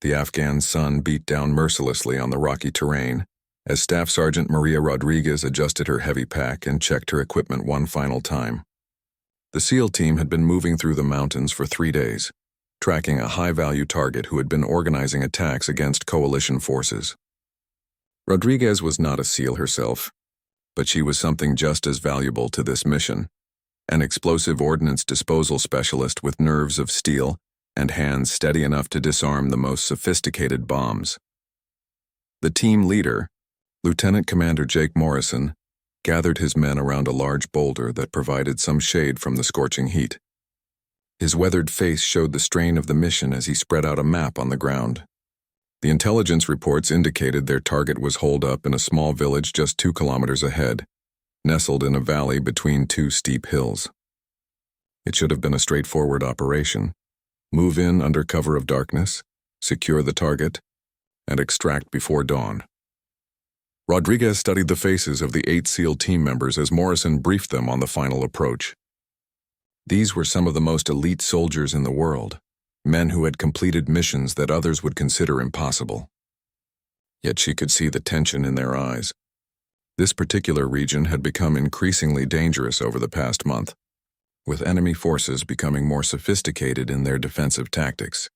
The Afghan sun beat down mercilessly on the rocky terrain as Staff Sergeant Maria Rodriguez adjusted her heavy pack and checked her equipment one final time. The SEAL team had been moving through the mountains for 3 days, tracking a high-value target who had been organizing attacks against coalition forces. Rodriguez was not a SEAL herself, but she was something just as valuable to this mission, an explosive ordnance disposal specialist with nerves of steel and hands steady enough to disarm the most sophisticated bombs. The team leader, Lieutenant Commander Jake Morrison, gathered his men around a large boulder that provided some shade from the scorching heat. His weathered face showed the strain of the mission as he spread out a map on the ground. The intelligence reports indicated their target was holed up in a small village just 2 kilometers ahead, nestled in a valley between 2 steep hills. It should have been a straightforward operation. Move in under cover of darkness, secure the target, and extract before dawn. Rodriguez studied the faces of the 8 SEAL team members as Morrison briefed them on the final approach. These were some of the most elite soldiers in the world, men who had completed missions that others would consider impossible. Yet she could see the tension in their eyes. This particular region had become increasingly dangerous over the past month, with enemy forces becoming more sophisticated in their defensive tactics.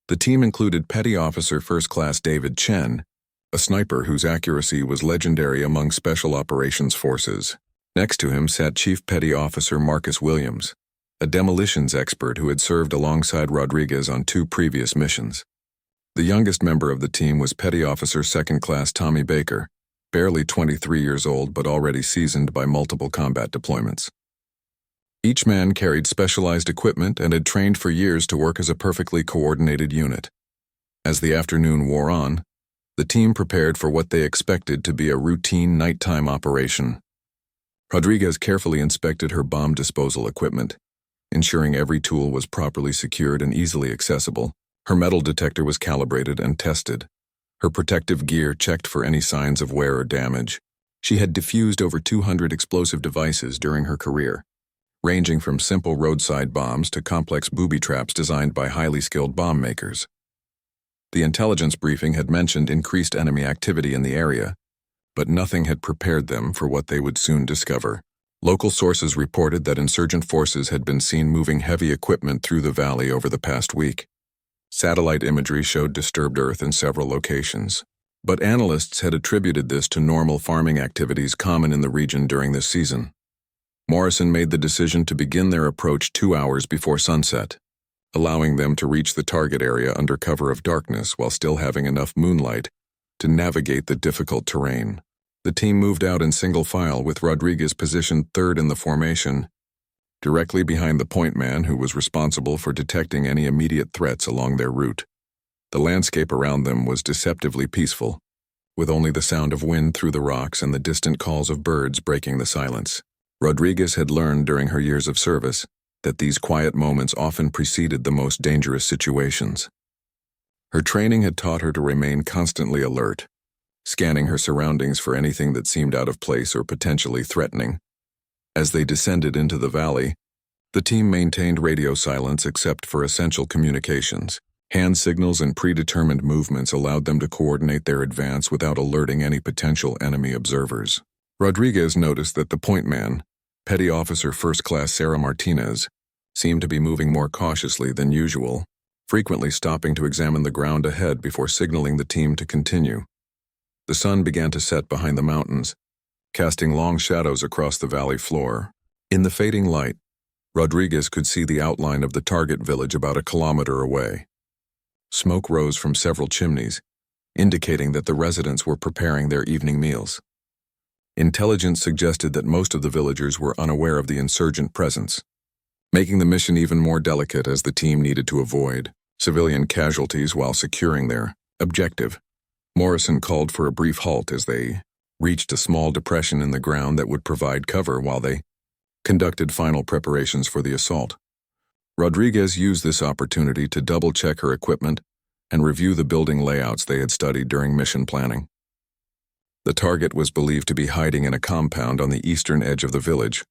The team included Petty Officer First Class David Chen, a sniper whose accuracy was legendary among Special Operations Forces. Next to him sat Chief Petty Officer Marcus Williams, a demolitions expert who had served alongside Rodriguez on 2 previous missions. The youngest member of the team was Petty Officer Second Class Tommy Baker, barely 23 years old but already seasoned by multiple combat deployments. Each man carried specialized equipment and had trained for years to work as a perfectly coordinated unit. As the afternoon wore on, the team prepared for what they expected to be a routine nighttime operation. Rodriguez carefully inspected her bomb disposal equipment, ensuring every tool was properly secured and easily accessible. Her metal detector was calibrated and tested. Her protective gear checked for any signs of wear or damage. She had defused over 200 explosive devices during her career, ranging from simple roadside bombs to complex booby traps designed by highly skilled bomb makers. The intelligence briefing had mentioned increased enemy activity in the area, but nothing had prepared them for what they would soon discover. Local sources reported that insurgent forces had been seen moving heavy equipment through the valley over the past week. Satellite imagery showed disturbed earth in several locations, but analysts had attributed this to normal farming activities common in the region during this season. Morrison made the decision to begin their approach 2 hours before sunset, allowing them to reach the target area under cover of darkness while still having enough moonlight to navigate the difficult terrain. The team moved out in single file with Rodriguez positioned 3rd in the formation, directly behind the point man who was responsible for detecting any immediate threats along their route. The landscape around them was deceptively peaceful, with only the sound of wind through the rocks and the distant calls of birds breaking the silence. Rodriguez had learned during her years of service that these quiet moments often preceded the most dangerous situations. Her training had taught her to remain constantly alert, scanning her surroundings for anything that seemed out of place or potentially threatening. As they descended into the valley, the team maintained radio silence except for essential communications. Hand signals and predetermined movements allowed them to coordinate their advance without alerting any potential enemy observers. Rodriguez noticed that the point man, Petty Officer First Class Sarah Martinez, seemed to be moving more cautiously than usual, frequently stopping to examine the ground ahead before signaling the team to continue. The sun began to set behind the mountains, casting long shadows across the valley floor. In the fading light, Rodriguez could see the outline of the target village about a kilometer away. Smoke rose from several chimneys, indicating that the residents were preparing their evening meals. Intelligence suggested that most of the villagers were unaware of the insurgent presence, making the mission even more delicate as the team needed to avoid civilian casualties while securing their objective. Morrison called for a brief halt as they reached a small depression in the ground that would provide cover while they conducted final preparations for the assault. Rodriguez used this opportunity to double-check her equipment and review the building layouts they had studied during mission planning. The target was believed to be hiding in a compound on the eastern edge of the village,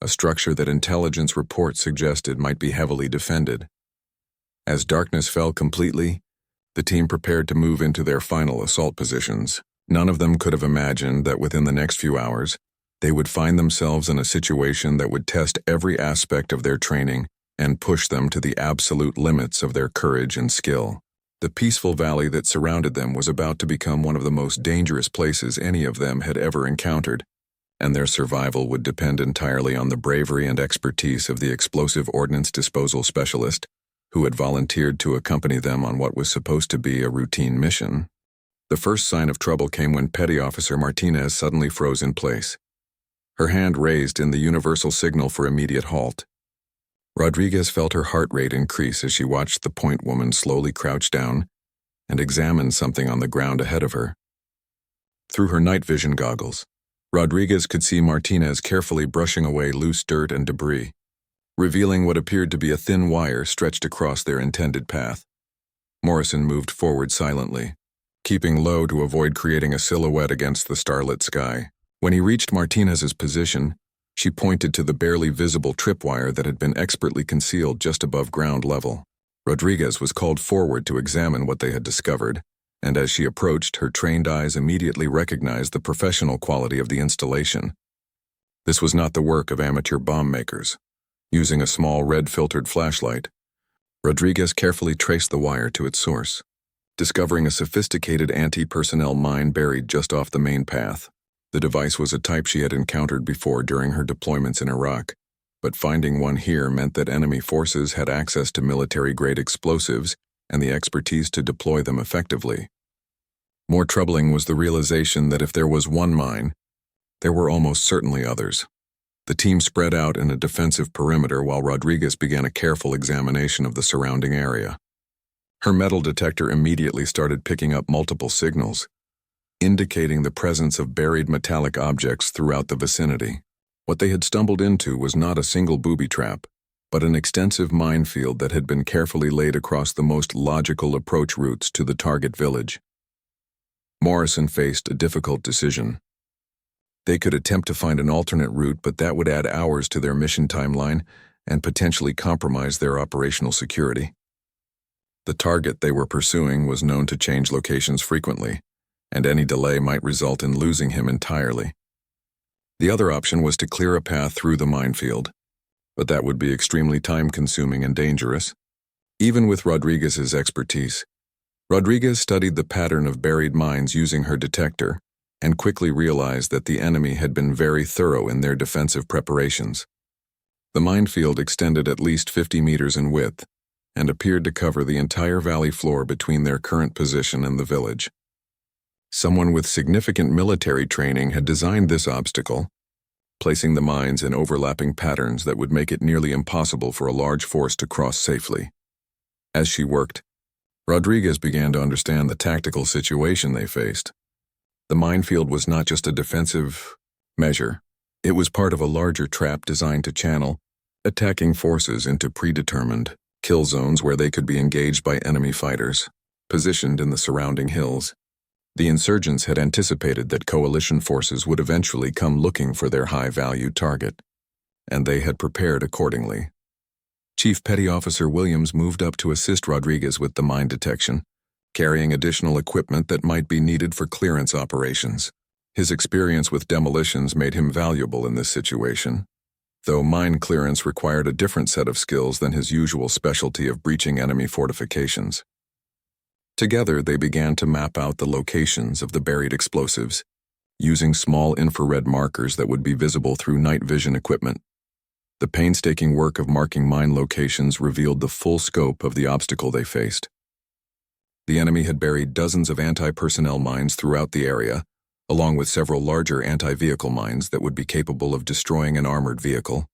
a structure that intelligence reports suggested might be heavily defended. As darkness fell completely, The team prepared to move into their final assault positions. None of them could have imagined that within the next few hours, they would find themselves in a situation that would test every aspect of their training and push them to the absolute limits of their courage and skill. The peaceful valley that surrounded them was about to become one of the most dangerous places any of them had ever encountered, and their survival would depend entirely on the bravery and expertise of the explosive ordnance disposal specialist, who had volunteered to accompany them on what was supposed to be a routine mission. The first sign of trouble came when Petty Officer Martinez suddenly froze in place, her hand raised in the universal signal for immediate halt. Rodriguez felt her heart rate increase as she watched the point woman slowly crouch down and examine something on the ground ahead of her. Through her night vision goggles, Rodriguez could see Martinez carefully brushing away loose dirt and debris, revealing what appeared to be a thin wire stretched across their intended path. Morrison moved forward silently, keeping low to avoid creating a silhouette against the starlit sky. When he reached Martinez's position, she pointed to the barely visible tripwire that had been expertly concealed just above ground level. Rodriguez was called forward to examine what they had discovered, and as she approached, her trained eyes immediately recognized the professional quality of the installation. This was not the work of amateur bomb makers. Using a small red-filtered flashlight, Rodriguez carefully traced the wire to its source, discovering a sophisticated anti-personnel mine buried just off the main path. The device was a type she had encountered before during her deployments in Iraq, but finding one here meant that enemy forces had access to military-grade explosives and the expertise to deploy them effectively. More troubling was the realization that if there was one mine, there were almost certainly others. The team spread out in a defensive perimeter while Rodriguez began a careful examination of the surrounding area. Her metal detector immediately started picking up multiple signals, indicating the presence of buried metallic objects throughout the vicinity. What they had stumbled into was not a single booby trap, but an extensive minefield that had been carefully laid across the most logical approach routes to the target village. Morrison faced a difficult decision. They could attempt to find an alternate route, but that would add hours to their mission timeline and potentially compromise their operational security. The target they were pursuing was known to change locations frequently, and any delay might result in losing him entirely. The other option was to clear a path through the minefield, but that would be extremely time-consuming and dangerous. Even with Rodriguez's expertise, Rodriguez studied the pattern of buried mines using her detector and quickly realized that the enemy had been very thorough in their defensive preparations. The minefield extended at least 50 meters in width and appeared to cover the entire valley floor between their current position and the village. Someone with significant military training had designed this obstacle, placing the mines in overlapping patterns that would make it nearly impossible for a large force to cross safely. As she worked, Rodriguez began to understand the tactical situation they faced. The minefield was not just a defensive measure. It was part of a larger trap designed to channel attacking forces into predetermined kill zones where they could be engaged by enemy fighters, positioned in the surrounding hills. The insurgents had anticipated that coalition forces would eventually come looking for their high-value target, and they had prepared accordingly. Chief Petty Officer Williams moved up to assist Rodriguez with the mine detection, carrying additional equipment that might be needed for clearance operations. His experience with demolitions made him valuable in this situation, though mine clearance required a different set of skills than his usual specialty of breaching enemy fortifications. Together, they began to map out the locations of the buried explosives, using small infrared markers that would be visible through night vision equipment. The painstaking work of marking mine locations revealed the full scope of the obstacle they faced. The enemy had buried dozens of anti-personnel mines throughout the area, along with several larger anti-vehicle mines that would be capable of destroying an armored vehicle.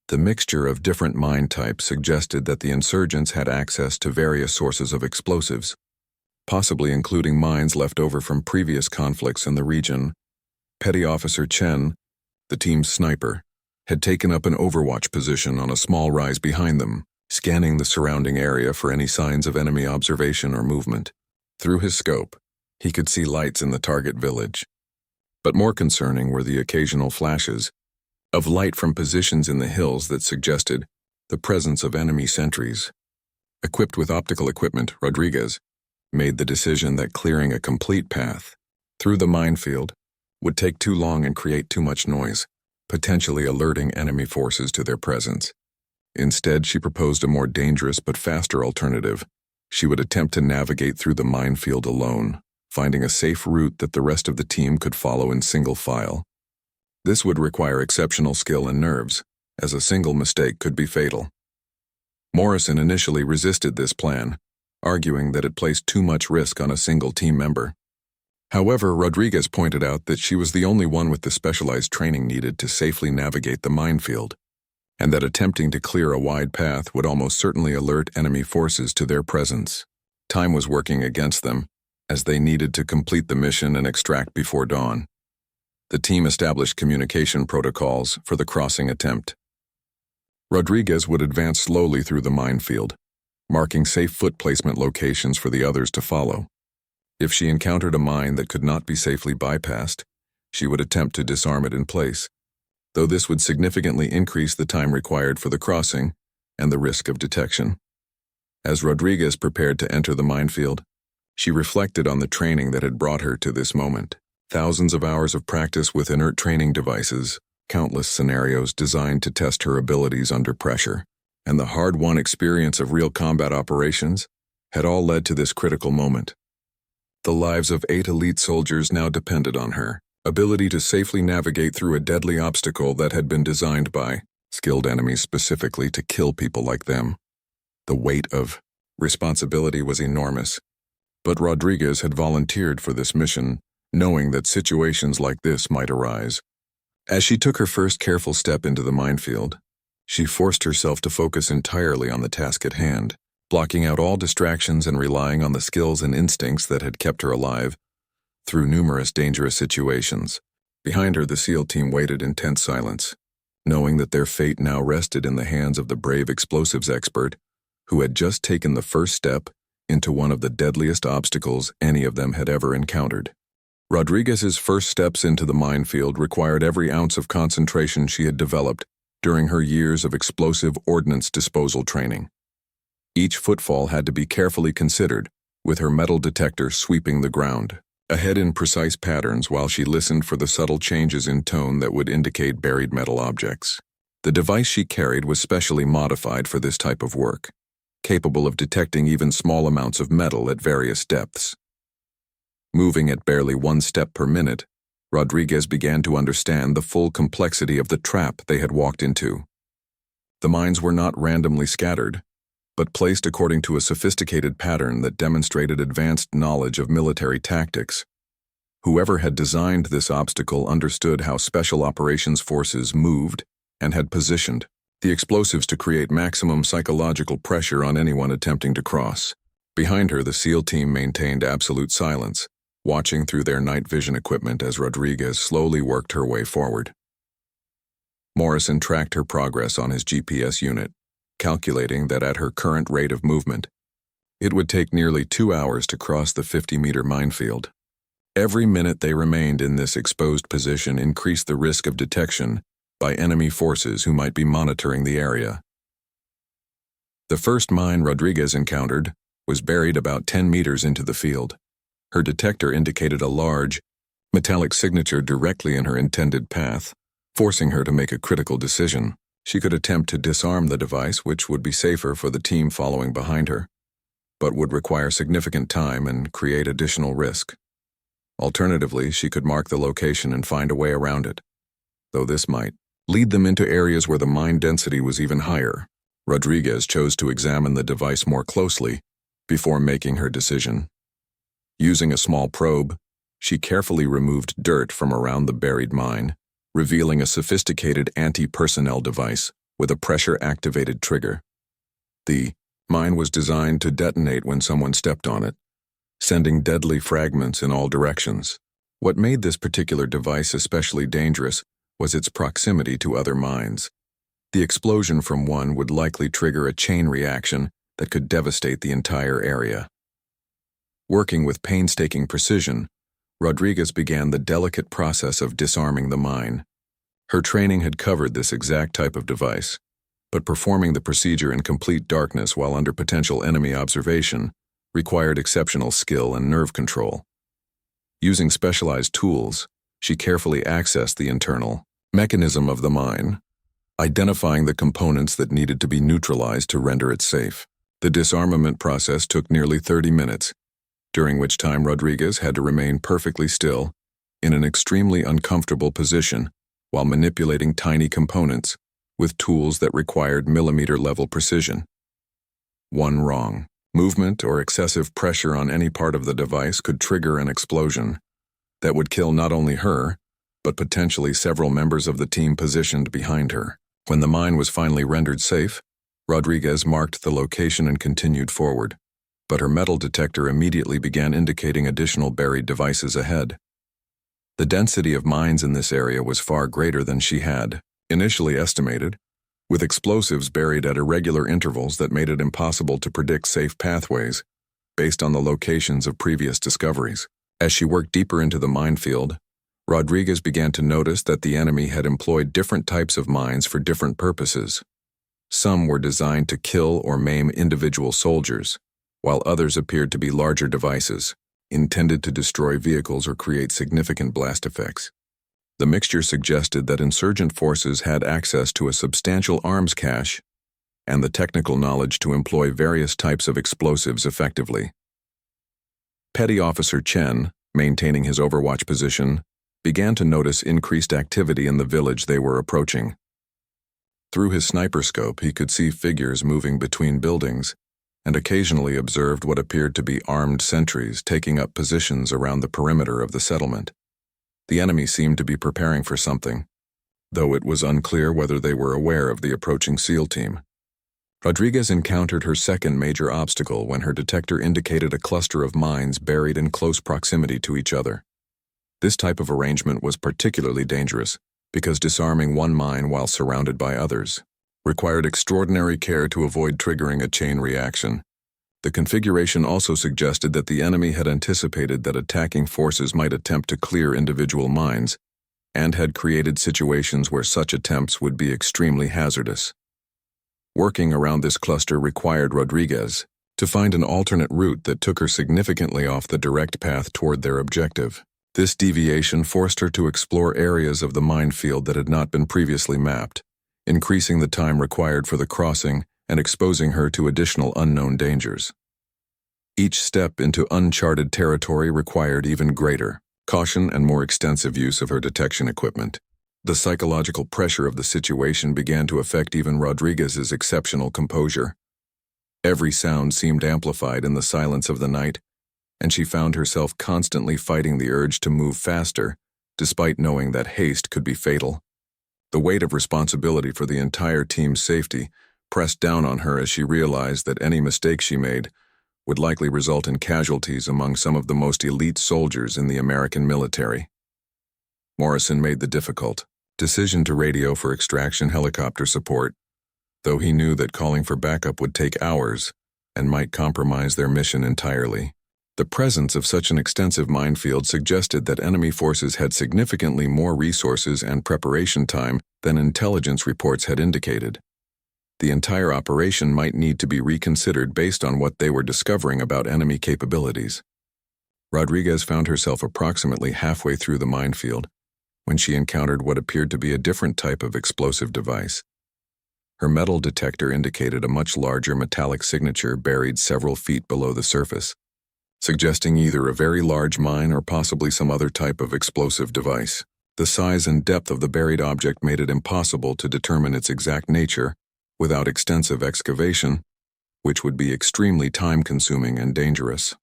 The mixture of different mine types suggested that the insurgents had access to various sources of explosives, possibly including mines left over from previous conflicts in the region. Petty Officer Chen, the team's sniper, had taken up an overwatch position on a small rise behind them, scanning the surrounding area for any signs of enemy observation or movement. Through his scope, he could see lights in the target village. But more concerning were the occasional flashes of light from positions in the hills that suggested the presence of enemy sentries. Equipped with optical equipment, Rodriguez, made the decision that clearing a complete path through the minefield would take too long and create too much noise, potentially alerting enemy forces to their presence. Instead, she proposed a more dangerous but faster alternative. She would attempt to navigate through the minefield alone, finding a safe route that the rest of the team could follow in single file. This would require exceptional skill and nerves, as a single mistake could be fatal. Morrison initially resisted this plan, arguing that it placed too much risk on a single team member. However, Rodriguez pointed out that she was the only one with the specialized training needed to safely navigate the minefield, and that attempting to clear a wide path would almost certainly alert enemy forces to their presence. Time was working against them, as they needed to complete the mission and extract before dawn. The team established communication protocols for the crossing attempt. Rodriguez would advance slowly through the minefield, marking safe foot placement locations for the others to follow. If she encountered a mine that could not be safely bypassed, she would attempt to disarm it in place, though this would significantly increase the time required for the crossing and the risk of detection. As Rodriguez prepared to enter the minefield, she reflected on the training that had brought her to this moment. Thousands of hours of practice with inert training devices, countless scenarios designed to test her abilities under pressure, and the hard-won experience of real combat operations had all led to this critical moment. The lives of 8 elite soldiers now depended on her ability to safely navigate through a deadly obstacle that had been designed by skilled enemies specifically to kill people like them. The weight of responsibility was enormous, but Rodriguez had volunteered for this mission, knowing that situations like this might arise. As she took her first careful step into the minefield, she forced herself to focus entirely on the task at hand, blocking out all distractions and relying on the skills and instincts that had kept her alive through numerous dangerous situations. Behind her, the SEAL team waited in tense silence, knowing that their fate now rested in the hands of the brave explosives expert who had just taken the first step into one of the deadliest obstacles any of them had ever encountered. Rodriguez's first steps into the minefield required every ounce of concentration she had developed during her years of explosive ordnance disposal training. Each footfall had to be carefully considered, with her metal detector sweeping the ground ahead in precise patterns while she listened for the subtle changes in tone that would indicate buried metal objects. The device she carried was specially modified for this type of work, capable of detecting even small amounts of metal at various depths. Moving at barely 1 step per minute, Rodriguez began to understand the full complexity of the trap they had walked into. The mines were not randomly scattered, but placed according to a sophisticated pattern that demonstrated advanced knowledge of military tactics. Whoever had designed this obstacle understood how special operations forces moved and had positioned the explosives to create maximum psychological pressure on anyone attempting to cross. Behind her, the SEAL team maintained absolute silence, watching through their night vision equipment as Rodriguez slowly worked her way forward. Morrison tracked her progress on his GPS unit, calculating that at her current rate of movement, it would take nearly 2 hours to cross the 50-meter minefield. Every minute they remained in this exposed position increased the risk of detection by enemy forces who might be monitoring the area. The first mine Rodriguez encountered was buried about 10 meters into the field. Her detector indicated a large, metallic signature directly in her intended path, forcing her to make a critical decision. She could attempt to disarm the device, which would be safer for the team following behind her, but would require significant time and create additional risk. Alternatively, she could mark the location and find a way around it, though this might lead them into areas where the mine density was even higher. Rodriguez chose to examine the device more closely before making her decision. Using a small probe, she carefully removed dirt from around the buried mine, revealing a sophisticated anti-personnel device with a pressure-activated trigger. The mine was designed to detonate when someone stepped on it, sending deadly fragments in all directions. What made this particular device especially dangerous was its proximity to other mines. The explosion from one would likely trigger a chain reaction that could devastate the entire area. Working with painstaking precision, Rodriguez began the delicate process of disarming the mine. Her training had covered this exact type of device, but performing the procedure in complete darkness while under potential enemy observation required exceptional skill and nerve control. Using specialized tools, she carefully accessed the internal mechanism of the mine, identifying the components that needed to be neutralized to render it safe. The disarmament process took nearly 30 minutes, during which time Rodriguez had to remain perfectly still, in an extremely uncomfortable position, while manipulating tiny components with tools that required millimeter-level precision. One wrong movement or excessive pressure on any part of the device could trigger an explosion that would kill not only her, but potentially several members of the team positioned behind her. When the mine was finally rendered safe, Rodriguez marked the location and continued forward, but her metal detector immediately began indicating additional buried devices ahead. The density of mines in this area was far greater than she had initially estimated, with explosives buried at irregular intervals that made it impossible to predict safe pathways based on the locations of previous discoveries. As she worked deeper into the minefield, Rodriguez began to notice that the enemy had employed different types of mines for different purposes. Some were designed to kill or maim individual soldiers, while others appeared to be larger devices, intended to destroy vehicles or create significant blast effects. The mixture suggested that insurgent forces had access to a substantial arms cache and the technical knowledge to employ various types of explosives effectively. Petty Officer Chen, maintaining his overwatch position, began to notice increased activity in the village they were approaching. Through his sniper scope, he could see figures moving between buildings and occasionally observed what appeared to be armed sentries taking up positions around the perimeter of the settlement. The enemy seemed to be preparing for something, though it was unclear whether they were aware of the approaching SEAL team. Rodriguez encountered her second major obstacle when her detector indicated a cluster of mines buried in close proximity to each other. This type of arrangement was particularly dangerous because disarming one mine while surrounded by others required extraordinary care to avoid triggering a chain reaction. The configuration also suggested that the enemy had anticipated that attacking forces might attempt to clear individual mines and had created situations where such attempts would be extremely hazardous. Working around this cluster required Rodriguez to find an alternate route that took her significantly off the direct path toward their objective. This deviation forced her to explore areas of the minefield that had not been previously mapped, increasing the time required for the crossing and exposing her to additional unknown dangers. Each step into uncharted territory required even greater caution and more extensive use of her detection equipment. The psychological pressure of the situation began to affect even Rodriguez's exceptional composure. Every sound seemed amplified in the silence of the night, and she found herself constantly fighting the urge to move faster, despite knowing that haste could be fatal. The weight of responsibility for the entire team's safety pressed down on her as she realized that any mistake she made would likely result in casualties among some of the most elite soldiers in the American military. Morrison made the difficult decision to radio for extraction helicopter support, though he knew that calling for backup would take hours and might compromise their mission entirely. The presence of such an extensive minefield suggested that enemy forces had significantly more resources and preparation time than intelligence reports had indicated. The entire operation might need to be reconsidered based on what they were discovering about enemy capabilities. Rodriguez found herself approximately halfway through the minefield when she encountered what appeared to be a different type of explosive device. Her metal detector indicated a much larger metallic signature buried several feet below the surface, suggesting either a very large mine or possibly some other type of explosive device. The size and depth of the buried object made it impossible to determine its exact nature without extensive excavation, which would be extremely time-consuming and dangerous.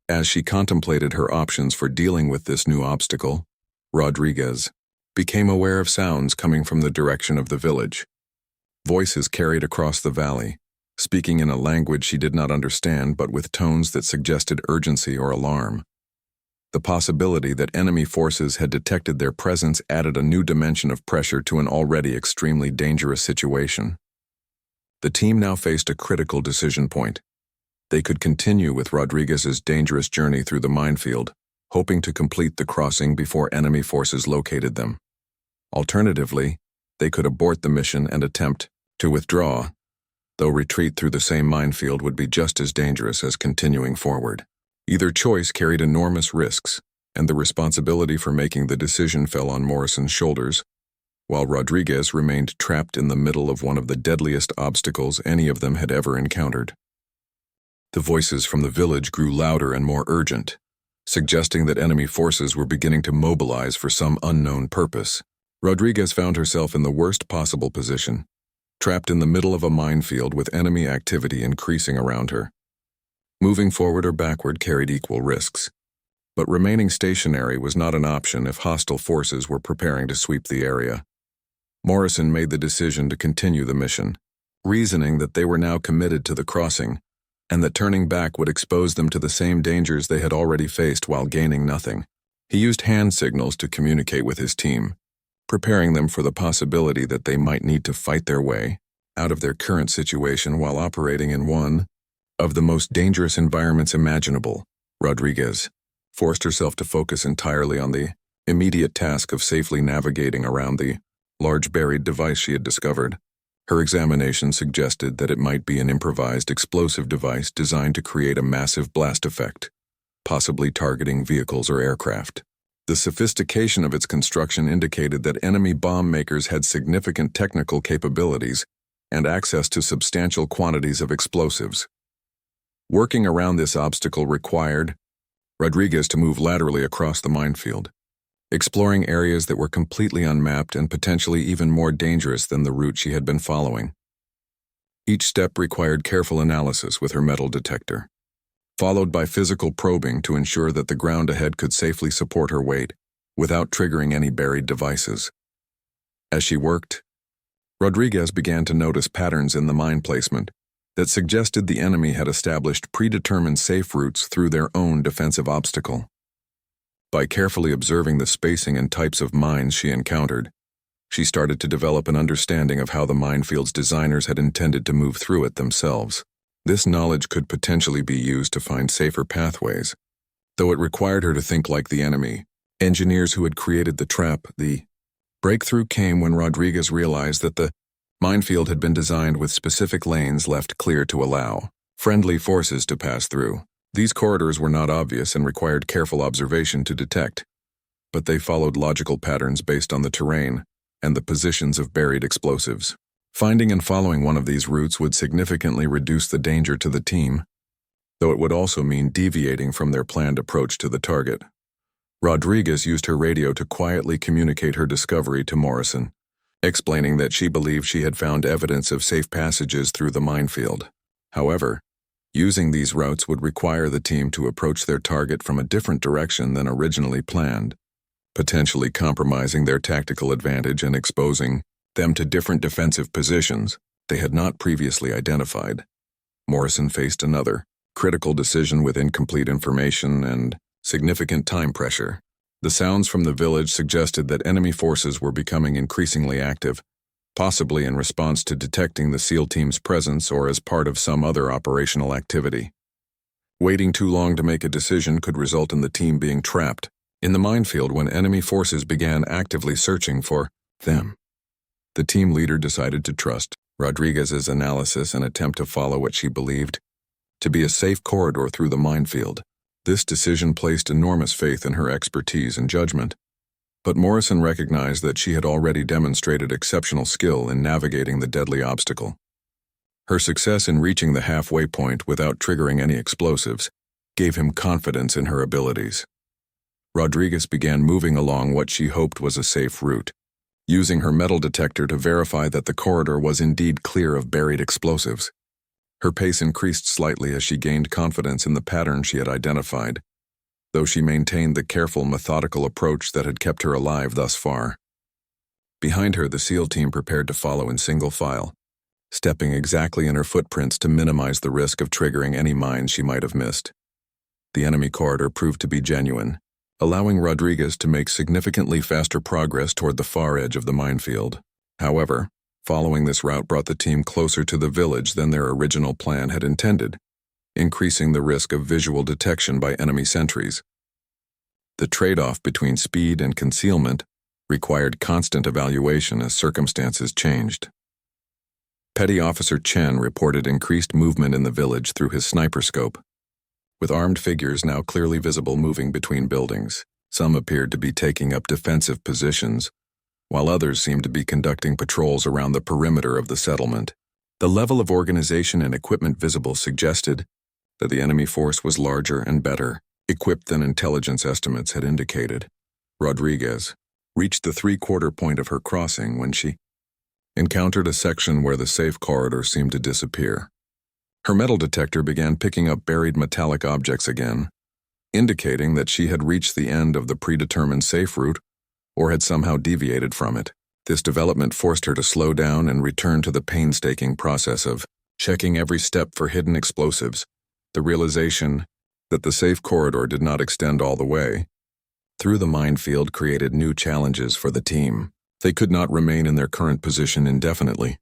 As she contemplated her options for dealing with this new obstacle, Rodriguez became aware of sounds coming from the direction of the village. Voices carried across the valley, speaking in a language she did not understand but with tones that suggested urgency or alarm. The possibility that enemy forces had detected their presence added a new dimension of pressure to an already extremely dangerous situation. The team now faced a critical decision point. They could continue with Rodriguez's dangerous journey through the minefield, hoping to complete the crossing before enemy forces located them. Alternatively, they could abort the mission and attempt to withdraw, though retreat through the same minefield would be just as dangerous as continuing forward. Either choice carried enormous risks, and the responsibility for making the decision fell on Morrison's shoulders, while Rodriguez remained trapped in the middle of one of the deadliest obstacles any of them had ever encountered. The voices from the village grew louder and more urgent, suggesting that enemy forces were beginning to mobilize for some unknown purpose. Rodriguez found herself in the worst possible position, trapped in the middle of a minefield with enemy activity increasing around her. Moving forward or backward carried equal risks, but remaining stationary was not an option if hostile forces were preparing to sweep the area. Morrison made the decision to continue the mission, reasoning that they were now committed to the crossing, and that turning back would expose them to the same dangers they had already faced while gaining nothing. He used hand signals to communicate with his team, preparing them for the possibility that they might need to fight their way out of their current situation while operating in one of the most dangerous environments imaginable. Rodriguez forced herself to focus entirely on the immediate task of safely navigating around the large buried device she had discovered. Her examination suggested that it might be an improvised explosive device designed to create a massive blast effect, possibly targeting vehicles or aircraft. The sophistication of its construction indicated that enemy bomb makers had significant technical capabilities and access to substantial quantities of explosives. Working around this obstacle required Rodriguez to move laterally across the minefield, exploring areas that were completely unmapped and potentially even more dangerous than the route she had been following. Each step required careful analysis with her metal detector, followed by physical probing to ensure that the ground ahead could safely support her weight without triggering any buried devices. As she worked, Rodriguez began to notice patterns in the mine placement that suggested the enemy had established predetermined safe routes through their own defensive obstacle. By carefully observing the spacing and types of mines she encountered, she started to develop an understanding of how the minefield's designers had intended to move through it themselves. This knowledge could potentially be used to find safer pathways, though it required her to think like the enemy engineers who had created the trap. The breakthrough came when Rodriguez realized that the minefield had been designed with specific lanes left clear to allow friendly forces to pass through. These corridors were not obvious and required careful observation to detect, but they followed logical patterns based on the terrain and the positions of buried explosives. Finding and following one of these routes would significantly reduce the danger to the team, though it would also mean deviating from their planned approach to the target. Rodriguez used her radio to quietly communicate her discovery to Morrison, explaining that she believed she had found evidence of safe passages through the minefield. However, using these routes would require the team to approach their target from a different direction than originally planned, potentially compromising their tactical advantage and exposing them to different defensive positions they had not previously identified. Morrison faced another critical decision with incomplete information and significant time pressure. The sounds from the village suggested that enemy forces were becoming increasingly active, possibly in response to detecting the SEAL team's presence or as part of some other operational activity. Waiting too long to make a decision could result in the team being trapped in the minefield when enemy forces began actively searching for them. The team leader decided to trust Rodriguez's analysis and attempt to follow what she believed to be a safe corridor through the minefield. This decision placed enormous faith in her expertise and judgment, but Morrison recognized that she had already demonstrated exceptional skill in navigating the deadly obstacle. Her success in reaching the halfway point without triggering any explosives gave him confidence in her abilities. Rodriguez began moving along what she hoped was a safe route, using her metal detector to verify that the corridor was indeed clear of buried explosives. Her pace increased slightly as she gained confidence in the pattern she had identified, though she maintained the careful, methodical approach that had kept her alive thus far. Behind her, the SEAL team prepared to follow in single file, stepping exactly in her footprints to minimize the risk of triggering any mines she might have missed. The enemy corridor proved to be genuine, allowing Rodriguez to make significantly faster progress toward the far edge of the minefield. However, following this route brought the team closer to the village than their original plan had intended, increasing the risk of visual detection by enemy sentries. The trade-off between speed and concealment required constant evaluation as circumstances changed. Petty Officer Chen reported increased movement in the village through his sniper scope, with armed figures now clearly visible moving between buildings. Some appeared to be taking up defensive positions, while others seemed to be conducting patrols around the perimeter of the settlement. The level of organization and equipment visible suggested that the enemy force was larger and better equipped than intelligence estimates had indicated. Rodriguez reached the three-quarter point of her crossing when she encountered a section where the safe corridor seemed to disappear. Her metal detector began picking up buried metallic objects again, indicating that she had reached the end of the predetermined safe route or had somehow deviated from it. This development forced her to slow down and return to the painstaking process of checking every step for hidden explosives. The realization that the safe corridor did not extend all the way through the minefield created new challenges for the team. They could not remain in their current position indefinitely,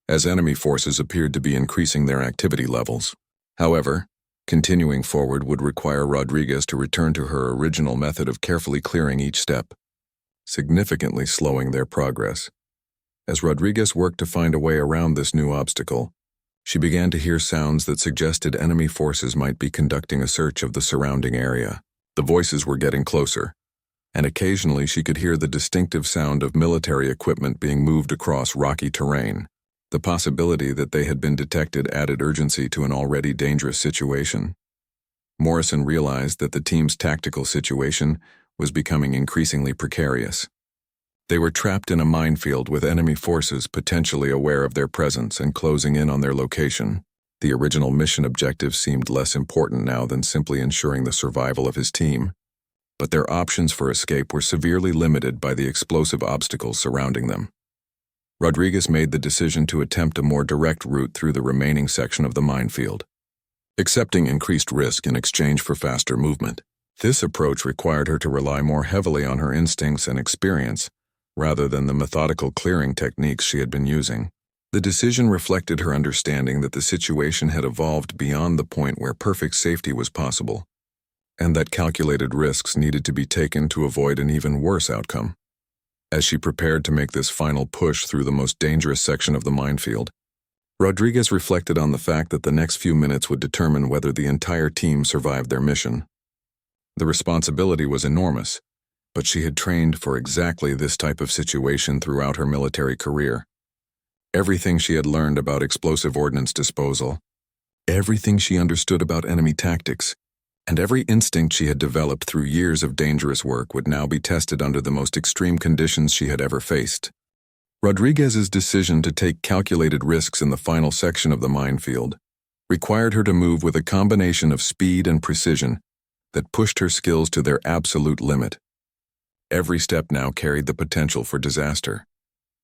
as enemy forces appeared to be increasing their activity levels. However, continuing forward would require Rodriguez to return to her original method of carefully clearing each step, significantly slowing their progress. As Rodriguez worked to find a way around this new obstacle, she began to hear sounds that suggested enemy forces might be conducting a search of the surrounding area. The voices were getting closer, and occasionally she could hear the distinctive sound of military equipment being moved across rocky terrain. The possibility that they had been detected added urgency to an already dangerous situation. Morrison realized that the team's tactical situation was becoming increasingly precarious. They were trapped in a minefield with enemy forces potentially aware of their presence and closing in on their location. The original mission objective seemed less important now than simply ensuring the survival of his team, but their options for escape were severely limited by the explosive obstacles surrounding them. Rodriguez made the decision to attempt a more direct route through the remaining section of the minefield, accepting increased risk in exchange for faster movement. This approach required her to rely more heavily on her instincts and experience, rather than the methodical clearing techniques she had been using. The decision reflected her understanding that the situation had evolved beyond the point where perfect safety was possible, and that calculated risks needed to be taken to avoid an even worse outcome. As she prepared to make this final push through the most dangerous section of the minefield, Rodriguez reflected on the fact that the next few minutes would determine whether the entire team survived their mission. The responsibility was enormous, but she had trained for exactly this type of situation throughout her military career. Everything she had learned about explosive ordnance disposal, everything she understood about enemy tactics, and every instinct she had developed through years of dangerous work would now be tested under the most extreme conditions she had ever faced. Rodriguez's decision to take calculated risks in the final section of the minefield required her to move with a combination of speed and precision that pushed her skills to their absolute limit. Every step now carried the potential for disaster,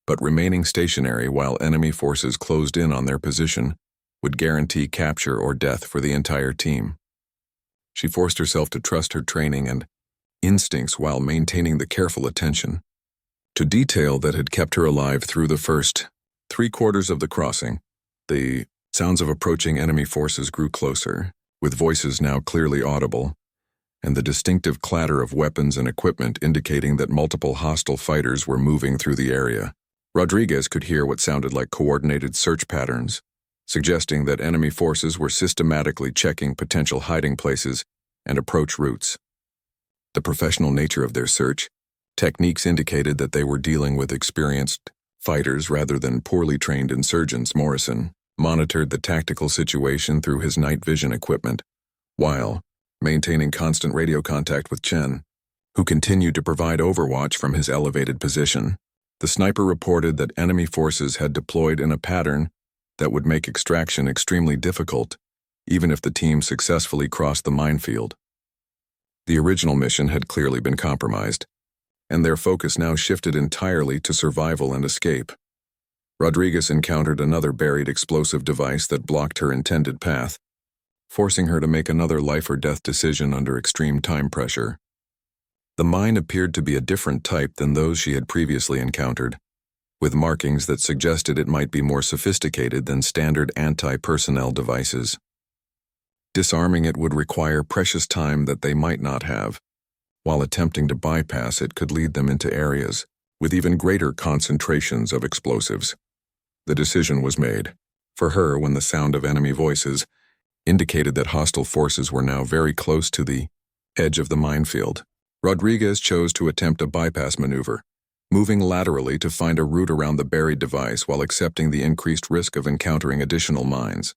but remaining stationary while enemy forces closed in on their position would guarantee capture or death for the entire team. She forced herself to trust her training and instincts while maintaining the careful attention to detail that had kept her alive through the first 3/4 of the crossing. The sounds of approaching enemy forces grew closer, with voices now clearly audible, and the distinctive clatter of weapons and equipment indicating that multiple hostile fighters were moving through the area. Rodriguez could hear what sounded like coordinated search patterns, suggesting that enemy forces were systematically checking potential hiding places and approach routes. The professional nature of their search techniques indicated that they were dealing with experienced fighters rather than poorly trained insurgents. Morrison monitored the tactical situation through his night vision equipment, while maintaining constant radio contact with Chen, who continued to provide overwatch from his elevated position. The sniper reported that enemy forces had deployed in a pattern that would make extraction extremely difficult, even if the team successfully crossed the minefield. The original mission had clearly been compromised, and their focus now shifted entirely to survival and escape. Rodriguez encountered another buried explosive device that blocked her intended path, forcing her to make another life-or-death decision under extreme time pressure. The mine appeared to be a different type than those she had previously encountered, with markings that suggested it might be more sophisticated than standard anti-personnel devices. Disarming it would require precious time that they might not have, while attempting to bypass it could lead them into areas with even greater concentrations of explosives. The decision was made. For her, when the sound of enemy voices indicated that hostile forces were now very close to the edge of the minefield, Rodriguez chose to attempt a bypass maneuver, moving laterally to find a route around the buried device while accepting the increased risk of encountering additional mines.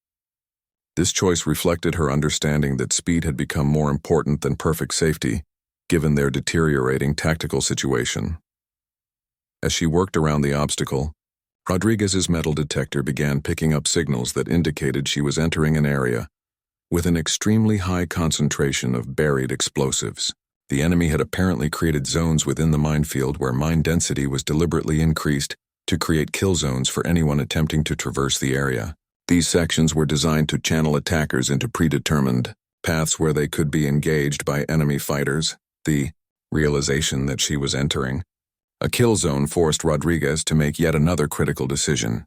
This choice reflected her understanding that speed had become more important than perfect safety, given their deteriorating tactical situation. As she worked around the obstacle, Rodriguez's metal detector began picking up signals that indicated she was entering an area with an extremely high concentration of buried explosives. The enemy had apparently created zones within the minefield where mine density was deliberately increased to create kill zones for anyone attempting to traverse the area. These sections were designed to channel attackers into predetermined paths where they could be engaged by enemy fighters. The realization that she was entering a kill zone forced Rodriguez to make yet another critical decision.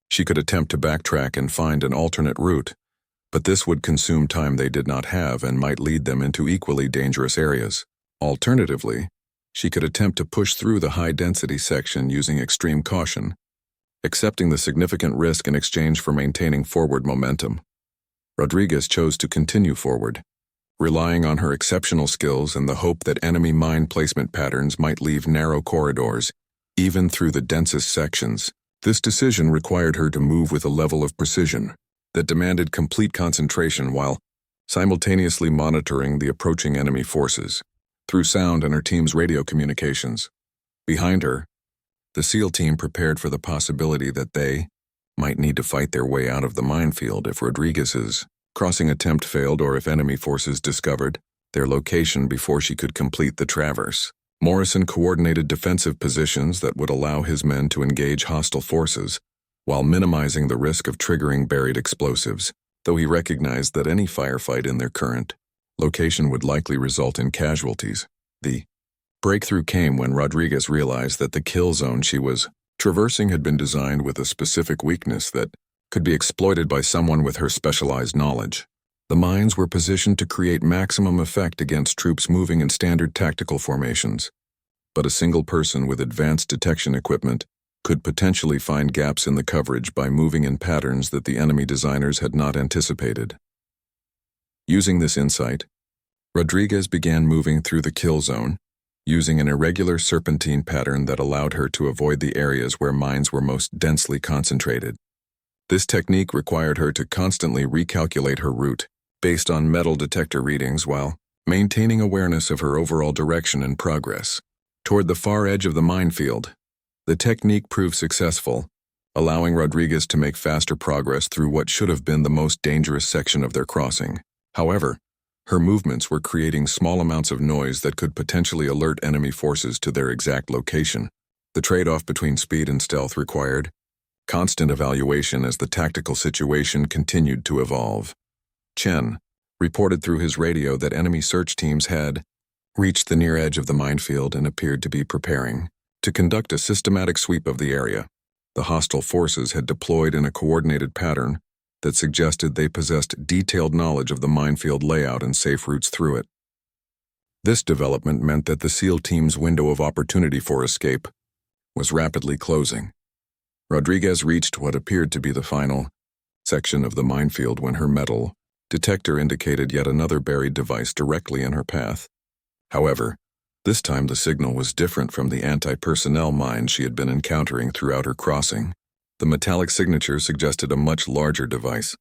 She could attempt to backtrack and find an alternate route, but this would consume time they did not have and might lead them into equally dangerous areas. Alternatively, she could attempt to push through the high-density section using extreme caution, accepting the significant risk in exchange for maintaining forward momentum. Rodriguez chose to continue forward, relying on her exceptional skills and the hope that enemy mine placement patterns might leave narrow corridors, even through the densest sections. This decision required her to move with a level of precision that demanded complete concentration while simultaneously monitoring the approaching enemy forces through sound and her team's radio communications. Behind her, the SEAL team prepared for the possibility that they might need to fight their way out of the minefield if Rodriguez's crossing attempt failed or if enemy forces discovered their location before she could complete the traverse. Morrison coordinated defensive positions that would allow his men to engage hostile forces while minimizing the risk of triggering buried explosives, though he recognized that any firefight in their current location would likely result in casualties. The breakthrough came when Rodriguez realized that the kill zone she was traversing had been designed with a specific weakness that could be exploited by someone with her specialized knowledge. The mines were positioned to create maximum effect against troops moving in standard tactical formations, but a single person with advanced detection equipment could potentially find gaps in the coverage by moving in patterns that the enemy designers had not anticipated. Using this insight, Rodriguez began moving through the kill zone, using an irregular serpentine pattern that allowed her to avoid the areas where mines were most densely concentrated. This technique required her to constantly recalculate her route based on metal detector readings while maintaining awareness of her overall direction and progress. Toward the far edge of the minefield, the technique proved successful, allowing Rodriguez to make faster progress through what should have been the most dangerous section of their crossing. However, her movements were creating small amounts of noise that could potentially alert enemy forces to their exact location. The trade-off between speed and stealth required constant evaluation as the tactical situation continued to evolve. Chen reported through his radio that enemy search teams had reached the near edge of the minefield and appeared to be preparing to conduct a systematic sweep of the area. The hostile forces had deployed in a coordinated pattern that suggested they possessed detailed knowledge of the minefield layout and safe routes through it. This development meant that the SEAL team's window of opportunity for escape was rapidly closing. Rodriguez reached what appeared to be the final section of the minefield when her metal detector indicated yet another buried device directly in her path. However, this time the signal was different from the anti-personnel mines she had been encountering throughout her crossing. The metallic signature suggested a much larger device,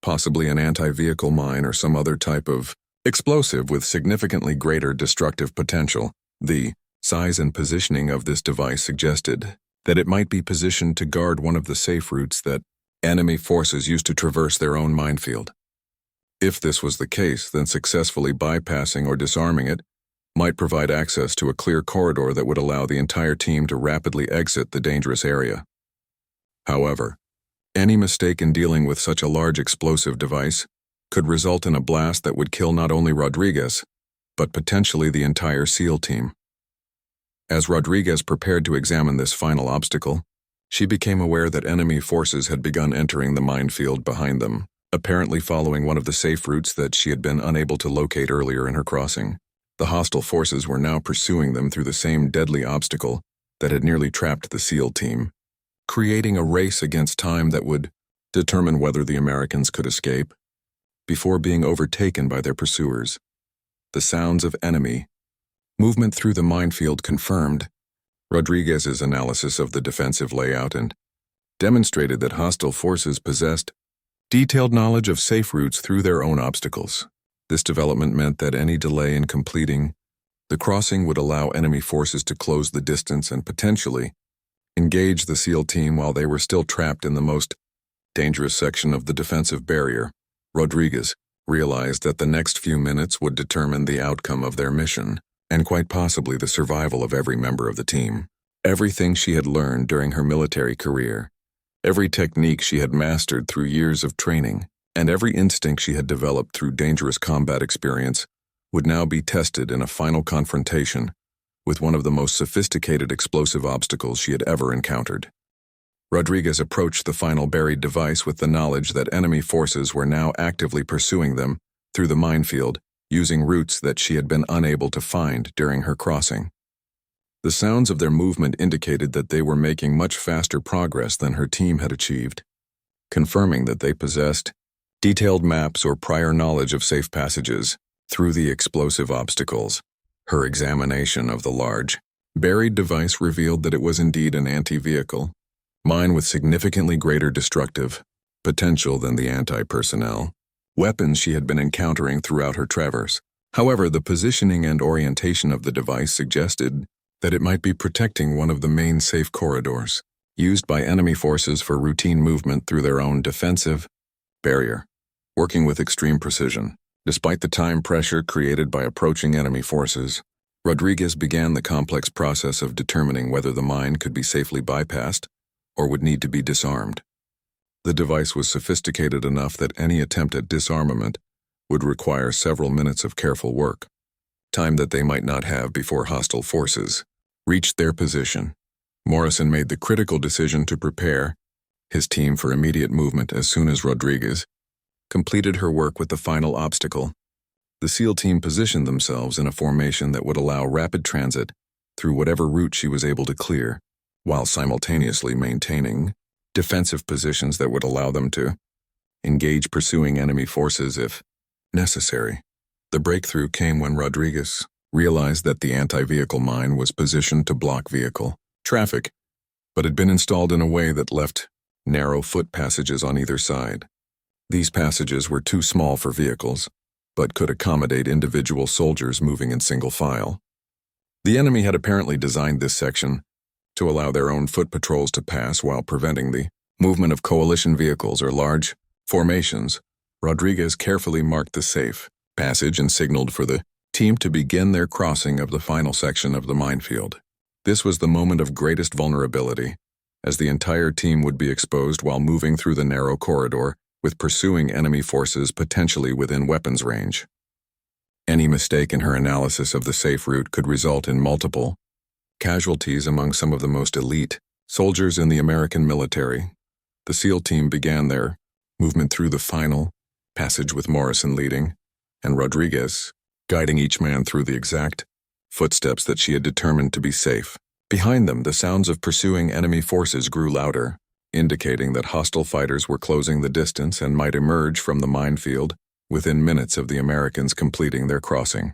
possibly an anti-vehicle mine or some other type of explosive with significantly greater destructive potential. The size and positioning of this device suggested that it might be positioned to guard one of the safe routes that enemy forces used to traverse their own minefield. If this was the case, then successfully bypassing or disarming it might provide access to a clear corridor that would allow the entire team to rapidly exit the dangerous area. However, any mistake in dealing with such a large explosive device could result in a blast that would kill not only Rodriguez, but potentially the entire SEAL team. As Rodriguez prepared to examine this final obstacle, she became aware that enemy forces had begun entering the minefield behind them, apparently following one of the safe routes that she had been unable to locate earlier in her crossing. The hostile forces were now pursuing them through the same deadly obstacle that had nearly trapped the SEAL team. creating a race against time that would determine whether the Americans could escape before being overtaken by their pursuers. The sounds of enemy movement through the minefield confirmed Rodriguez's analysis of the defensive layout and demonstrated that hostile forces possessed detailed knowledge of safe routes through their own obstacles. This development meant that any delay in completing the crossing would allow enemy forces to close the distance and potentially engage the SEAL team while they were still trapped in the most dangerous section of the defensive barrier. Rodriguez realized that the next few minutes would determine the outcome of their mission, and quite possibly the survival of every member of the team. Everything she had learned during her military career, every technique she had mastered through years of training, and every instinct she had developed through dangerous combat experience would now be tested in a final confrontation with one of the most sophisticated explosive obstacles she had ever encountered. Rodriguez approached the final buried device with the knowledge that enemy forces were now actively pursuing them through the minefield, using routes that she had been unable to find during her crossing. The sounds of their movement indicated that they were making much faster progress than her team had achieved, confirming that they possessed detailed maps or prior knowledge of safe passages through the explosive obstacles. Her examination of the large, buried device revealed that it was indeed an anti-vehicle mine with significantly greater destructive potential than the anti-personnel weapons she had been encountering throughout her traverse. However, the positioning and orientation of the device suggested that it might be protecting one of the main safe corridors used by enemy forces for routine movement through their own defensive barrier, working with extreme precision. Despite the time pressure created by approaching enemy forces, Rodriguez began the complex process of determining whether the mine could be safely bypassed or would need to be disarmed. The device was sophisticated enough that any attempt at disarmament would require several minutes of careful work, time that they might not have before hostile forces reached their position. Morrison made the critical decision to prepare his team for immediate movement as soon as Rodriguez completed her work with the final obstacle. The SEAL team positioned themselves in a formation that would allow rapid transit through whatever route she was able to clear, while simultaneously maintaining defensive positions that would allow them to engage pursuing enemy forces if necessary. The breakthrough came when Rodriguez realized that the anti-vehicle mine was positioned to block vehicle traffic, but had been installed in a way that left narrow foot passages on either side. These passages were too small for vehicles, but could accommodate individual soldiers moving in single file. The enemy had apparently designed this section to allow their own foot patrols to pass while preventing the movement of coalition vehicles or large formations. Rodriguez carefully marked the safe passage and signaled for the team to begin their crossing of the final section of the minefield. This was the moment of greatest vulnerability, as the entire team would be exposed while moving through the narrow corridor with pursuing enemy forces potentially within weapons range. Any mistake in her analysis of the safe route could result in multiple casualties among some of the most elite soldiers in the American military. The SEAL team began their movement through the final passage with Morrison leading, and Rodriguez guiding each man through the exact footsteps that she had determined to be safe. Behind them, the sounds of pursuing enemy forces grew louder, indicating that hostile fighters were closing the distance and might emerge from the minefield within minutes of the Americans completing their crossing.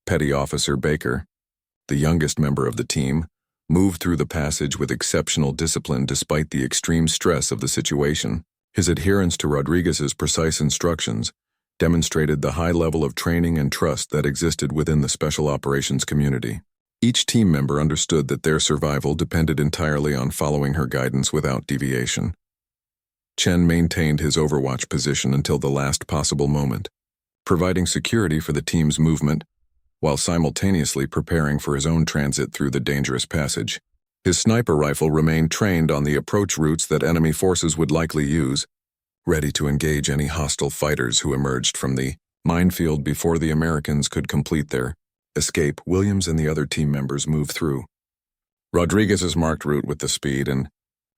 Petty Officer Baker, the youngest member of the team, moved through the passage with exceptional discipline despite the extreme stress of the situation. His adherence to Rodriguez's precise instructions demonstrated the high level of training and trust that existed within the special operations community. Each team member understood that their survival depended entirely on following her guidance without deviation. Chen maintained his overwatch position until the last possible moment, providing security for the team's movement while simultaneously preparing for his own transit through the dangerous passage. His sniper rifle remained trained on the approach routes that enemy forces would likely use, ready to engage any hostile fighters who emerged from the minefield before the Americans could complete their escape. Williams and the other team members moved through Rodriguez's marked route with the speed and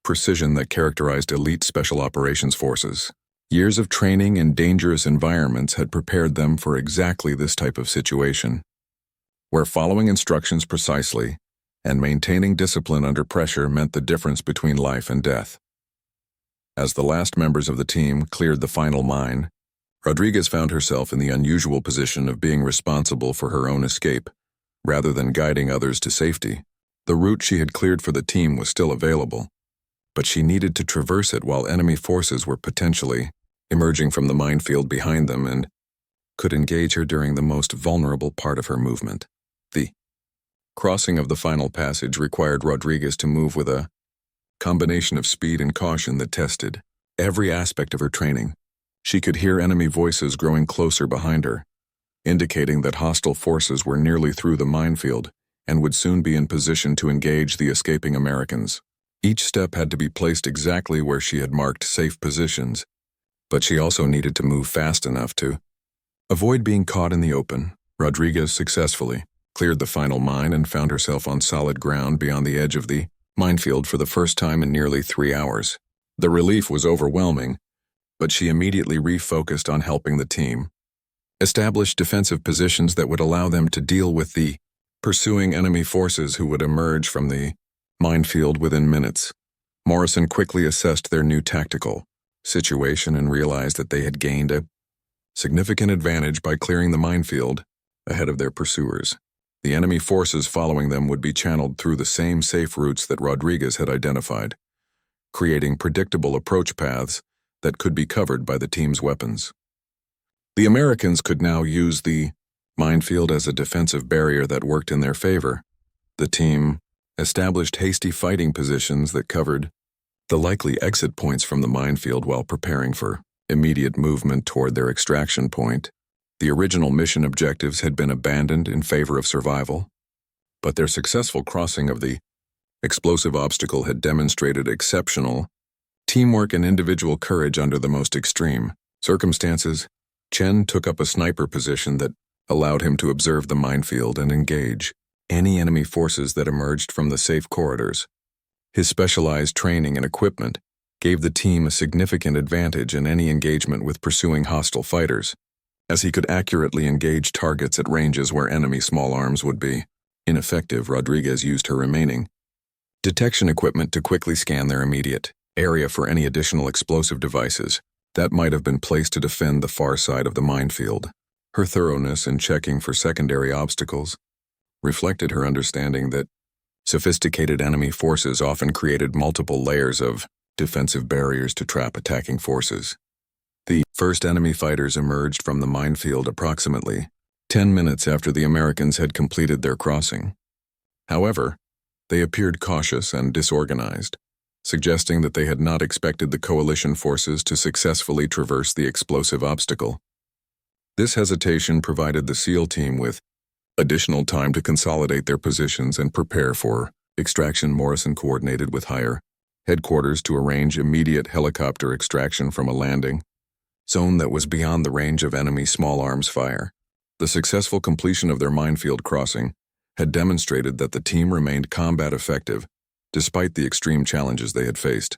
precision that characterized elite special operations forces. Years of training in dangerous environments had prepared them for exactly this type of situation, where following instructions precisely and maintaining discipline under pressure meant the difference between life and death. As the last members of the team cleared the final mine, Rodriguez found herself in the unusual position of being responsible for her own escape, rather than guiding others to safety. The route she had cleared for the team was still available, but she needed to traverse it while enemy forces were potentially emerging from the minefield behind them and could engage her during the most vulnerable part of her movement. The crossing of the final passage required Rodriguez to move with a combination of speed and caution that tested every aspect of her training. She could hear enemy voices growing closer behind her, indicating that hostile forces were nearly through the minefield and would soon be in position to engage the escaping Americans. Each step had to be placed exactly where she had marked safe positions, but she also needed to move fast enough to avoid being caught in the open. Rodriguez successfully cleared the final mine and found herself on solid ground beyond the edge of the minefield for the first time in nearly 3 hours. The relief was overwhelming, but she immediately refocused on helping the team establish defensive positions that would allow them to deal with the pursuing enemy forces who would emerge from the minefield within minutes. Morrison quickly assessed their new tactical situation and realized that they had gained a significant advantage by clearing the minefield ahead of their pursuers. The enemy forces following them would be channeled through the same safe routes that Rodriguez had identified, creating predictable approach paths that could be covered by the team's weapons. The Americans could now use the minefield as a defensive barrier that worked in their favor. The team established hasty fighting positions that covered the likely exit points from the minefield while preparing for immediate movement toward their extraction point. The original mission objectives had been abandoned in favor of survival, but their successful crossing of the explosive obstacle had demonstrated exceptional teamwork and individual courage under the most extreme circumstances. Chen took up a sniper position that allowed him to observe the minefield and engage any enemy forces that emerged from the safe corridors. His specialized training and equipment gave the team a significant advantage in any engagement with pursuing hostile fighters, as he could accurately engage targets at ranges where enemy small arms would be ineffective. Rodriguez used her remaining detection equipment to quickly scan their immediate area for any additional explosive devices that might have been placed to defend the far side of the minefield. Her thoroughness in checking for secondary obstacles reflected her understanding that sophisticated enemy forces often created multiple layers of defensive barriers to trap attacking forces. The first enemy fighters emerged from the minefield approximately 10 minutes after the Americans had completed their crossing. However, they appeared cautious and disorganized, suggesting that they had not expected the coalition forces to successfully traverse the explosive obstacle. This hesitation provided the SEAL team with additional time to consolidate their positions and prepare for extraction. Morrison coordinated with higher headquarters to arrange immediate helicopter extraction from a landing zone that was beyond the range of enemy small arms fire. The successful completion of their minefield crossing had demonstrated that the team remained combat effective despite the extreme challenges they had faced.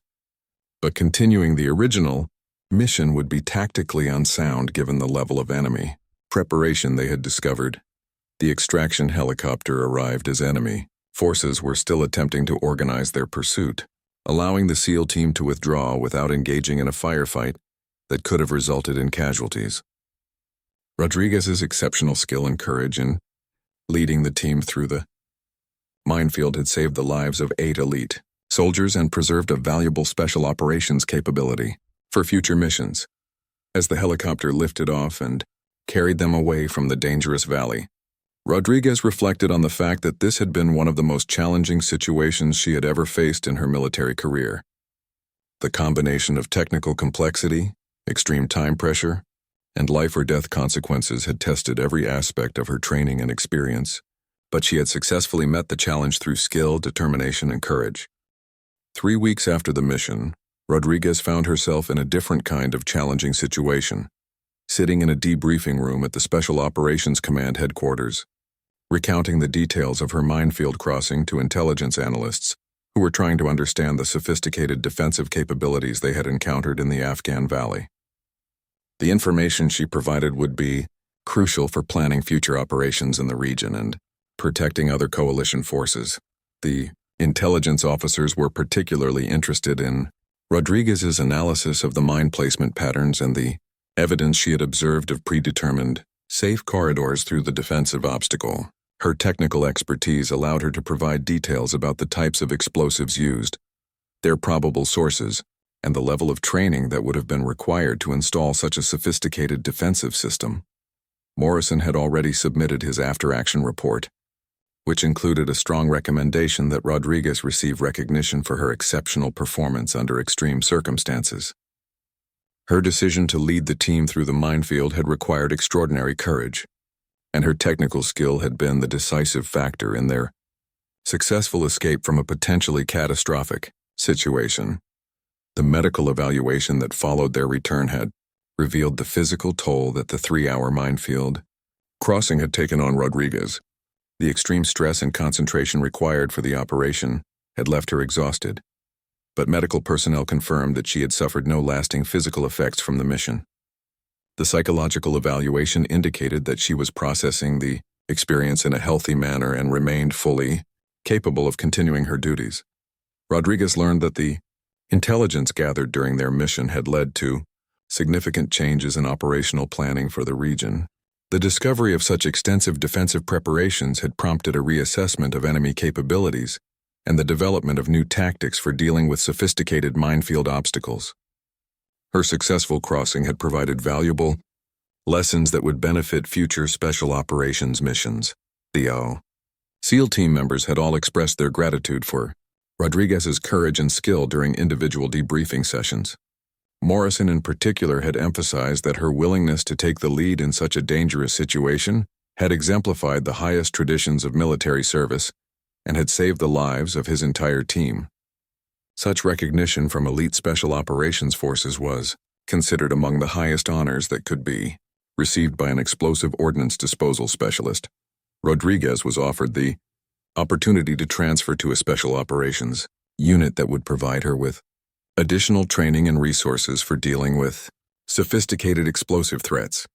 But continuing the original mission would be tactically unsound given the level of enemy preparation they had discovered. The extraction helicopter arrived as enemy forces were still attempting to organize their pursuit, allowing the SEAL team to withdraw without engaging in a firefight that could have resulted in casualties. Rodriguez's exceptional skill and courage in leading the team through the minefield had saved the lives of 8 elite soldiers and preserved a valuable special operations capability for future missions. As the helicopter lifted off and carried them away from the dangerous valley, Rodriguez reflected on the fact that this had been one of the most challenging situations she had ever faced in her military career. The combination of technical complexity, extreme time pressure, and life-or-death consequences had tested every aspect of her training and experience, but she had successfully met the challenge through skill, determination, and courage. 3 weeks after the mission, Rodriguez found herself in a different kind of challenging situation, sitting in a debriefing room at the Special Operations Command headquarters, recounting the details of her minefield crossing to intelligence analysts who were trying to understand the sophisticated defensive capabilities they had encountered in the Afghan valley. The information she provided would be crucial for planning future operations in the region and protecting other coalition forces. The intelligence officers were particularly interested in Rodriguez's analysis of the mine placement patterns and the evidence she had observed of predetermined, safe corridors through the defensive obstacle. Her technical expertise allowed her to provide details about the types of explosives used, their probable sources, and the level of training that would have been required to install such a sophisticated defensive system. Morrison had already submitted his after-action report, which included a strong recommendation that Rodriguez receive recognition for her exceptional performance under extreme circumstances. Her decision to lead the team through the minefield had required extraordinary courage, and her technical skill had been the decisive factor in their successful escape from a potentially catastrophic situation. The medical evaluation that followed their return had revealed the physical toll that the 3-hour minefield crossing had taken on Rodriguez. The extreme stress and concentration required for the operation had left her exhausted, but medical personnel confirmed that she had suffered no lasting physical effects from the mission. The psychological evaluation indicated that she was processing the experience in a healthy manner and remained fully capable of continuing her duties. Rodriguez learned that the intelligence gathered during their mission had led to significant changes in operational planning for the region. The discovery of such extensive defensive preparations had prompted a reassessment of enemy capabilities and the development of new tactics for dealing with sophisticated minefield obstacles. Her successful crossing had provided valuable lessons that would benefit future special operations missions. The SEAL team members had all expressed their gratitude for Rodriguez's courage and skill during individual debriefing sessions. Morrison in particular had emphasized that her willingness to take the lead in such a dangerous situation had exemplified the highest traditions of military service and had saved the lives of his entire team. Such recognition from elite special operations forces was considered among the highest honors that could be received by an explosive ordnance disposal specialist. Rodriguez was offered the opportunity to transfer to a special operations unit that would provide her with additional training and resources for dealing with sophisticated explosive threats.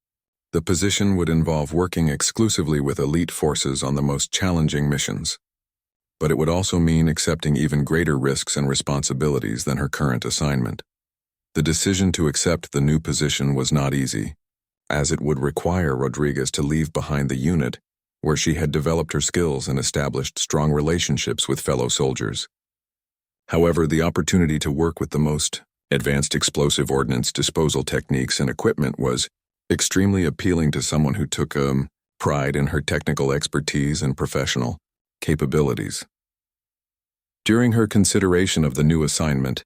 The position would involve working exclusively with elite forces on the most challenging missions, but it would also mean accepting even greater risks and responsibilities than her current assignment. The decision to accept the new position was not easy, as it would require Rodriguez to leave behind the unit where she had developed her skills and established strong relationships with fellow soldiers. However, the opportunity to work with the most advanced explosive ordnance disposal techniques and equipment was extremely appealing to someone who took pride in her technical expertise and professional capabilities. During her consideration of the new assignment,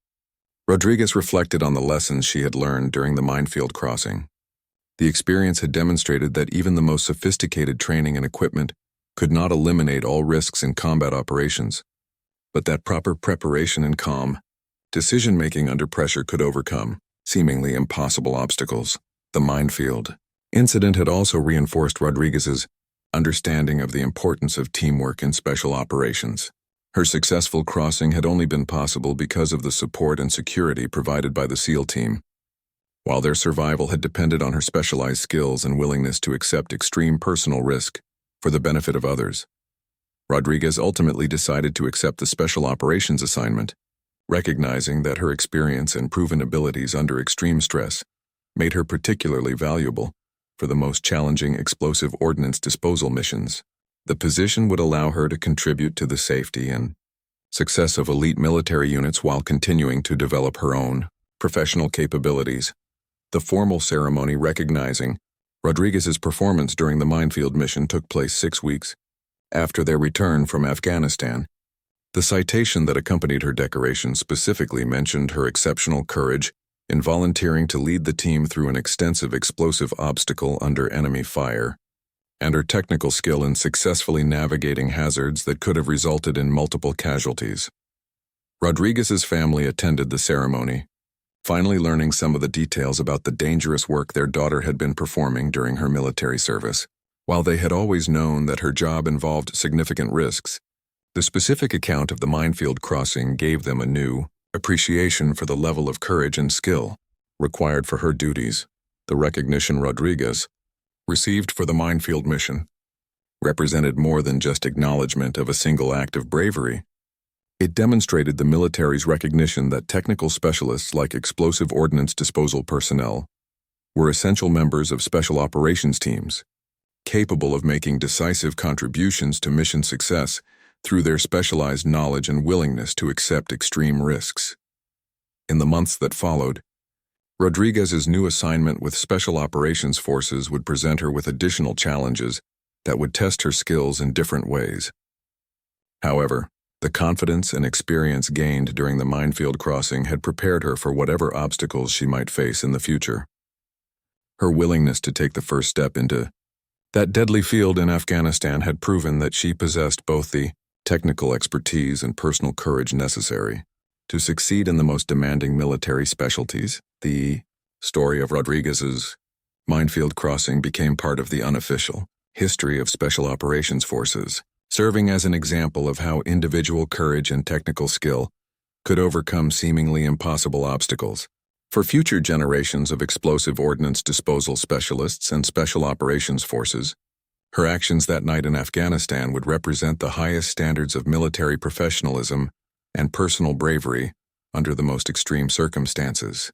Rodriguez reflected on the lessons she had learned during the minefield crossing. The experience had demonstrated that even the most sophisticated training and equipment could not eliminate all risks in combat operations, but that proper preparation and calm decision-making under pressure could overcome seemingly impossible obstacles. The minefield incident had also reinforced Rodriguez's understanding of the importance of teamwork in special operations. Her successful crossing had only been possible because of the support and security provided by the SEAL team, while their survival had depended on her specialized skills and willingness to accept extreme personal risk for the benefit of others. Rodriguez ultimately decided to accept the special operations assignment, recognizing that her experience and proven abilities under extreme stress made her particularly valuable for the most challenging explosive ordnance disposal missions. The position would allow her to contribute to the safety and success of elite military units while continuing to develop her own professional capabilities. The formal ceremony recognizing Rodriguez's performance during the minefield mission took place 6 weeks after their return from Afghanistan. The citation that accompanied her decoration specifically mentioned her exceptional courage in volunteering to lead the team through an extensive explosive obstacle under enemy fire, and her technical skill in successfully navigating hazards that could have resulted in multiple casualties. Rodriguez's family attended the ceremony, finally learning some of the details about the dangerous work their daughter had been performing during her military service. While they had always known that her job involved significant risks, the specific account of the minefield crossing gave them a new appreciation for the level of courage and skill required for her duties. The recognition Rodriguez received for the minefield mission represented more than just acknowledgement of a single act of bravery. It demonstrated the military's recognition that technical specialists like explosive ordnance disposal personnel were essential members of special operations teams, capable of making decisive contributions to mission success through their specialized knowledge and willingness to accept extreme risks. In the months that followed, Rodriguez's new assignment with Special Operations Forces would present her with additional challenges that would test her skills in different ways. However, the confidence and experience gained during the Minefield crossing had prepared her for whatever obstacles she might face in the future. Her willingness to take the first step into that deadly field in Afghanistan had proven that she possessed both the technical expertise and personal courage necessary to succeed in the most demanding military specialties. The story of Rodriguez's Minefield crossing became part of the unofficial history of Special Operations Forces, serving as an example of how individual courage and technical skill could overcome seemingly impossible obstacles. For future generations of explosive ordnance disposal specialists and Special Operations Forces, her actions that night in Afghanistan would represent the highest standards of military professionalism and personal bravery under the most extreme circumstances.